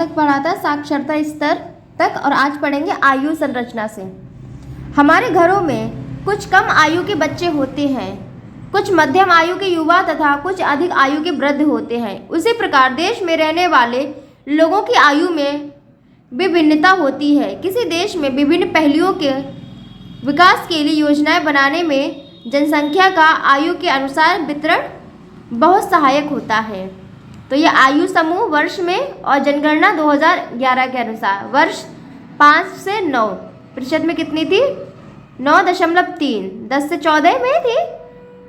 तक पढ़ा था, साक्षरता स्तर तक, और आज पढ़ेंगे आयु संरचना से। हमारे घरों में कुछ कम आयु के बच्चे होते हैं, कुछ मध्यम आयु के युवा तथा कुछ अधिक आयु के वृद्ध होते हैं। उसी प्रकार देश में रहने वाले लोगों की आयु में विभिन्नता होती है। किसी देश में विभिन्न पहलुओं के विकास के लिए योजनाएं बनाने में जनसंख्या का आयु के अनुसार वितरण बहुत सहायक होता है। तो ये आयु समूह वर्ष में और जनगणना 2011 के अनुसार वर्ष 5 से 9 प्रतिशत में कितनी थी? 9.3, 10 से 14 में थी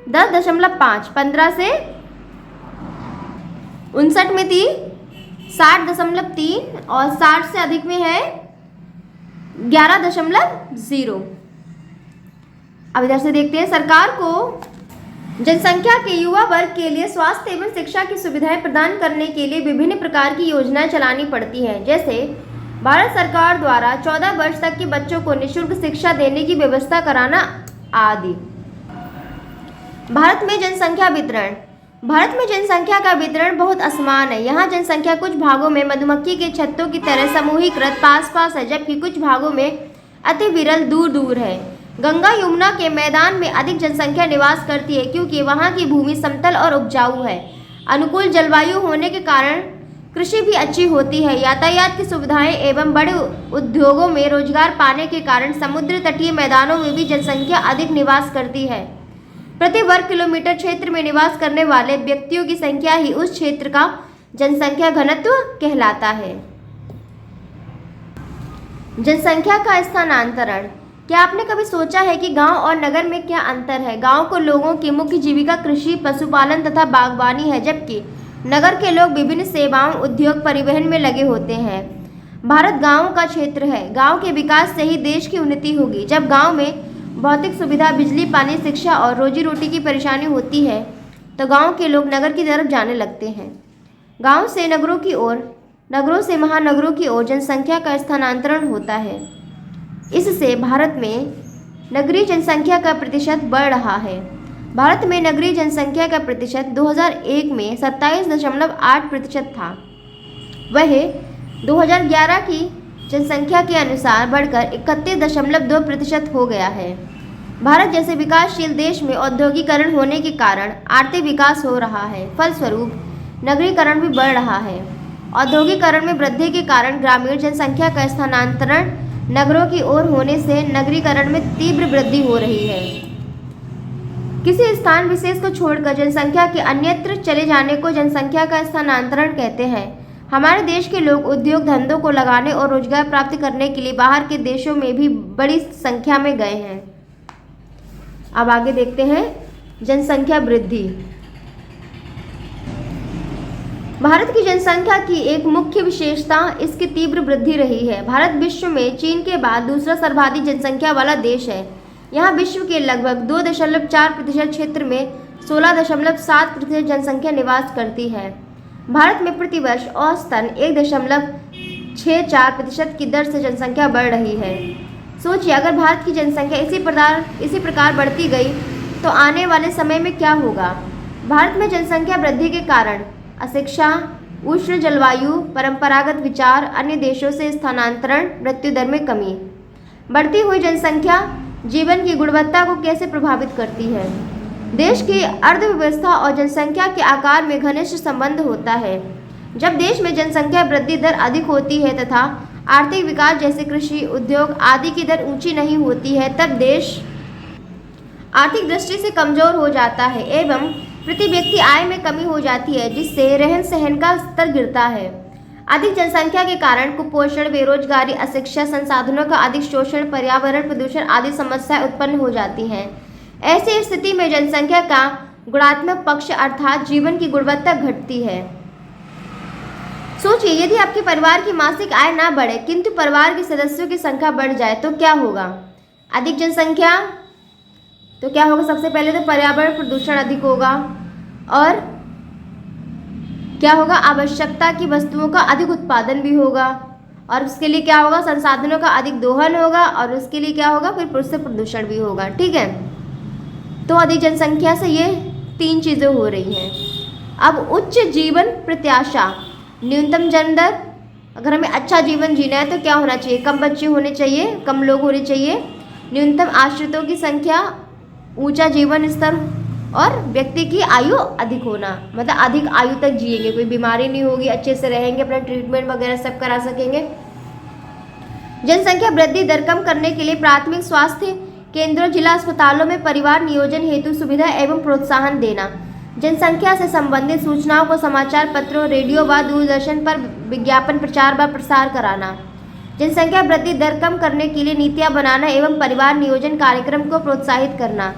10.5, 15 से 59 में थी 60.3 और 60 से अधिक में है 11.0। अब इधर से देखते हैं, सरकार को जनसंख्या के युवा वर्ग के लिए स्वास्थ्य एवं शिक्षा की सुविधाएं प्रदान करने के लिए विभिन्न प्रकार की योजनाएं चलानी पड़ती हैं। जैसे भारत सरकार द्वारा 14 वर्ष तक के बच्चों को निःशुल्क शिक्षा देने की व्यवस्था कराना आदि। भारत में जनसंख्या वितरण। भारत में जनसंख्या का वितरण बहुत असमान है। यहाँ जनसंख्या कुछ भागों में मधुमक्खी के छत्तों की तरह समूहीकृत पास पास है, जबकि कुछ भागों में अति विरल दूर दूर है। गंगा यमुना के मैदान में अधिक जनसंख्या निवास करती है, क्योंकि वहाँ की भूमि समतल और उपजाऊ है। अनुकूल जलवायु होने के कारण कृषि भी अच्छी होती है। यातायात की सुविधाएं एवं बड़े उद्योगों में रोजगार पाने के कारण समुद्र तटीय मैदानों में भी जनसंख्या अधिक निवास करती है। प्रति वर्ग किलोमीटर क्षेत्र में निवास करने वाले व्यक्तियों की संख्या ही उस क्षेत्र का जनसंख्या घनत्व कहलाता है। जनसंख्या का स्थानांतरण। क्या आपने कभी सोचा है कि गांव और नगर में क्या अंतर है? गांव को लोगों की मुख्य जीविका कृषि, पशुपालन तथा बागवानी है, जबकि नगर के लोग विभिन्न सेवाओं, उद्योग, परिवहन में लगे होते हैं। भारत गांव का क्षेत्र है। गांव के विकास से ही देश की उन्नति होगी। जब गांव में भौतिक सुविधा, बिजली, पानी, शिक्षा और रोजी रोटी की परेशानी होती है तो गांव के लोग नगर की तरफ जाने लगते हैं। गांव से नगरों की ओर, नगरों से महानगरों की ओर जनसंख्या का स्थानांतरण होता है। इससे भारत में नगरीय जनसंख्या का प्रतिशत बढ़ रहा है। भारत में नगरीय जनसंख्या का प्रतिशत 2001 में 27.8% था। वह 2011 की जनसंख्या के अनुसार बढ़कर 31.2% हो गया है। भारत जैसे विकासशील देश में औद्योगिकरण होने के कारण आर्थिक विकास हो रहा है। फलस्वरूप नगरीकरण भी बढ़ रहा है। औद्योगिकरण में वृद्धि के कारण ग्रामीण जनसंख्या का स्थानांतरण नगरों की ओर होने से नगरीकरण में तीव्र वृद्धि हो रही है। किसी स्थान विशेष को छोड़कर जनसंख्या के अन्यत्र चले जाने को जनसंख्या का स्थानांतरण कहते हैं। हमारे देश के लोग उद्योग धंधों को लगाने और रोजगार प्राप्त करने के लिए बाहर के देशों में भी बड़ी संख्या में गए हैं। अब आगे देखते हैं जनसंख्या वृद्धि। भारत की जनसंख्या की एक मुख्य विशेषता इसकी तीव्र वृद्धि रही है। भारत विश्व में चीन के बाद दूसरा सर्वाधिक जनसंख्या वाला देश है। यहाँ विश्व के लगभग 2.4% क्षेत्र में 16.7% जनसंख्या निवास करती है। भारत में प्रतिवर्ष औसतन 1.64% की दर से जनसंख्या बढ़ रही है। सोचिए, अगर भारत की जनसंख्या इसी प्रकार बढ़ती गई तो आने वाले समय में क्या होगा? भारत में जनसंख्या वृद्धि के कारण अशिक्षा, उष्ण जलवायु, परंपरागत विचार, अन्य देशों से स्थानांतरण, मृत्यु दर में कमी। बढ़ती हुई जनसंख्या जीवन की गुणवत्ता को कैसे प्रभावित करती है? देश की अर्थव्यवस्था और जनसंख्या के आकार में घनिष्ठ संबंध होता है। जब देश में जनसंख्या वृद्धि दर अधिक होती है तथा आर्थिक विकास जैसे कृषि, उद्योग आदि की दर ऊंची नहीं होती है, तब देश आर्थिक दृष्टि से कमजोर हो जाता है एवं प्रति व्यक्ति आय में कमी हो जाती है, जिससे रहन सहन का स्तर गिरता है। अधिक जनसंख्या के कारण कुपोषण, बेरोजगारी, अशिक्षा, संसाधनों का अधिक शोषण, पर्यावरण प्रदूषण आदि समस्याएं उत्पन्न हो जाती हैं। ऐसी स्थिति में जनसंख्या का गुणात्मक पक्ष अर्थात जीवन की गुणवत्ता घटती है। सोचिए, यदि आपके परिवार की मासिक आय ना बढ़े किंतु परिवार के सदस्यों की संख्या बढ़ जाए तो क्या होगा? अधिक जनसंख्या तो क्या होगा? सबसे पहले तो पर्यावरण प्रदूषण अधिक होगा और क्या होगा? आवश्यकता की वस्तुओं का अधिक उत्पादन भी होगा और उसके लिए क्या होगा? संसाधनों का अधिक दोहन होगा और उसके लिए क्या होगा? फिर उससे प्रदूषण भी होगा। ठीक है, तो अधिक जनसंख्या से ये 3 चीज़ें हो रही हैं। अब उच्च जीवन प्रत्याशा, न्यूनतम जन्म दर अगर हमें अच्छा जीवन जीना है तो क्या होना चाहिए? कम बच्चे होने चाहिए, कम लोग होने चाहिए, न्यूनतम आश्रितों की संख्या, ऊंचा जीवन स्तर और व्यक्ति की आयु अधिक होना, मतलब अधिक आयु तक जिएंगे, कोई बीमारी नहीं होगी, अच्छे से रहेंगे, अपना ट्रीटमेंट वगैरह सब करा सकेंगे। जनसंख्या वृद्धि दर कम करने के लिए प्राथमिक स्वास्थ्य केंद्रों, जिला अस्पतालों में परिवार नियोजन हेतु सुविधा एवं प्रोत्साहन देना। जनसंख्या से संबंधित सूचनाओं को समाचार पत्रों, रेडियो व दूरदर्शन पर विज्ञापन प्रचार व प्रसार कराना। जनसंख्या वृद्धि दर कम करने के लिए नीतियां बनाना एवं परिवार नियोजन कार्यक्रम को प्रोत्साहित करना।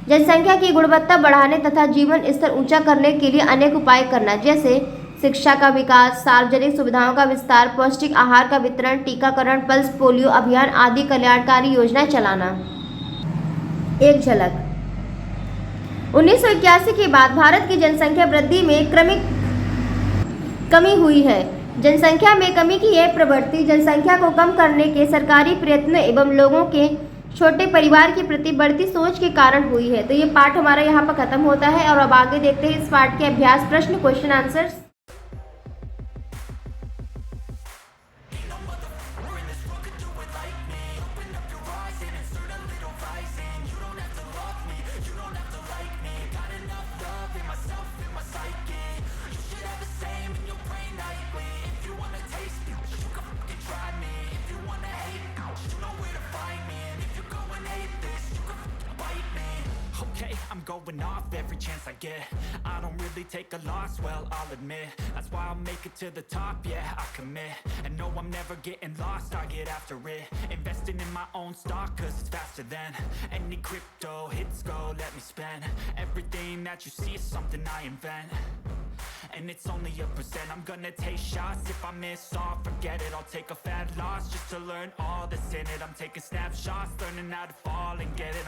जनसंख्या की गुणवत्ता बढ़ाने तथा जीवन स्तर ऊंचा करने के लिए अनेक उपाय करना, जैसे शिक्षा का विकास, सार्वजनिक सुविधाओं का विस्तार, पौष्टिक आहार का वितरण, टीकाकरण, पल्स पोलियो अभियान आदि कल्याणकारी योजनाएं चलाना। एक झलक। 1981 के बाद भारत की जनसंख्या वृद्धि में क्रमिक कमी हुई है। जनसंख्या में कमी की यह प्रवृत्ति जनसंख्या को कम करने के सरकारी प्रयत्न एवं लोगों के छोटे परिवार के प्रति बढ़ती सोच के कारण हुई है। तो ये पाठ हमारा यहाँ पर खत्म होता है और अब आगे देखते हैं इस पाठ के अभ्यास प्रश्न, question answers. Okay, I'm going off every chance I get. I don't really take a loss, well, I'll admit. That's why I'll make it to the top, yeah, I commit. And no, I'm never getting lost, I get after it. Investing in my own stock, cause it's faster than any crypto hits go, let me spend. Everything that you see is something I invent. And it's only a percent. I'm gonna take shots. If I miss all, forget it. I'll take a fat loss just to learn all that's in it. I'm taking snapshots, learning how to fall and get it.